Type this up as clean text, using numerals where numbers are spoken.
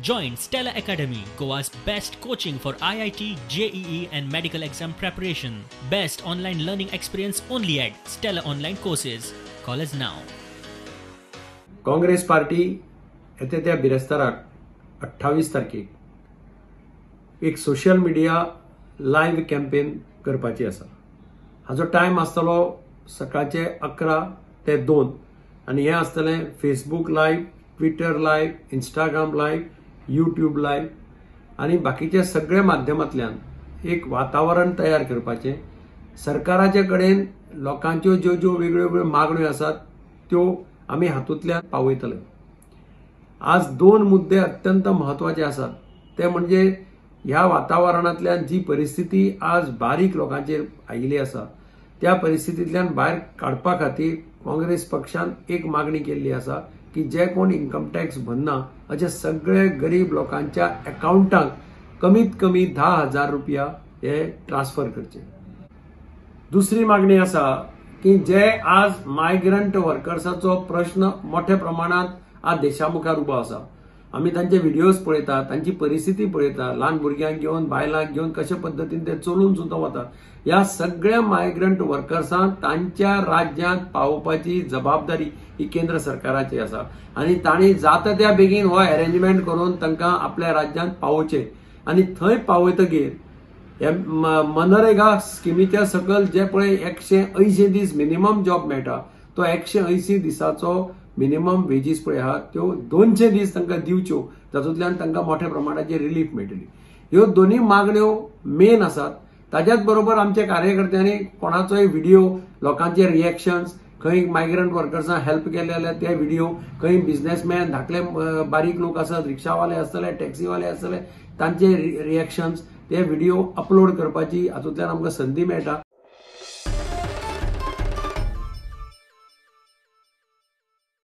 Join Stella Academy, Goa's best coaching for IIT, JEE and medical exam preparation. Best online learning experience only at Stella Online Courses. Call us now. Congress party येते त्या बिरेस्ताराक 28 तारखेक एक social media live campaign करपाची आसा. हाजो time आसतलो सकाळचे 11 ते 2 आणि हे आसतले Facebook live, Twitter live, Instagram live, YouTube live आणि बाकीच्या सगळ्या माध्यमांतल्यान एक वातावरण तयार करपाचे. सरकाराचे कडेन लोकांच्यो ज्यो ज्यो वेगळ्यो मागण्यो आसात त्यो आम्ही हातूंतल्यान पावयतले. आज 2 मुद्दे अत्यंत महत्वाचे आसात. ते म्हणजे ह्या वातावरणांतल्यान जी परिस्थिती आज बारीक लोकांचेर आयिल्ली आसा त्या परिस्थितींतल्यान भायर काडपा खातीर काँग्रेस पक्षान एक मागणी केल्ली आसा की जे कोण इन्कम टॅक्स भरना अशे सगळे गरीब लोकांच्या अकाउंटांक कमीत कमी 10,000 रुपया हे ट्रान्सफर करचे. दुसरी मागणी आसा की जे आज मायग्रंट वर्कर्साचो प्रश्न मोठ्या प्रमाणात आज देशामुखार उबो आसा. आम्ही तांचे व्हिडिओज पळयता, तांची परिस्थिती पळयता, ल्हान भुरग्यांक घेवन बायलांक घेवन कशा पद्धतीन ते चलून सुद्दां वतात. ह्या सगळ्या मायग्रंट वर्कर्सांक तांच्या राज्यांत पावोवपाची जबाबदारी ही केंद्र सरकाराची आसा आणि तांणी जाता त्या बेगीन हो अरेंजमेंट करून तांकां आपल्या राज्यांत पावोवचे आणि थंय पावयतकीर मनरेगा स्किमीच्या सकल जे पळय 180 दीस मिनिमम जॉब मेळटा तो 180 दिसाचो मिनिमम वेजीस पळय आहात त्यो 200 दीस तांकां दिवच्यो, तातूंतल्यान तांकां मोठ्या प्रमाणाची रिलीफ मेळटली. ह्यो दोन्ही मागण्यो मेन आसात. ताच्याच बरोबर आमच्या कार्यकर्त्यांनी कोणाचोय व्हिडिओ, लोकांचे रिएक्शन्स, खंय मायग्रंट वर्कर्सांक हेल्प केले जाल्यार ते व्हिडिओ, खंय बिझनेसमॅन, धाकले बारीक लोक आसात, रिक्षावाले आसतले, टॅक्सीवाले आसतले, तांचे रिएक्शन्स ते व्हिडिओ अपलोड करपाची हातूंतल्यान आमकां संदी मेळटा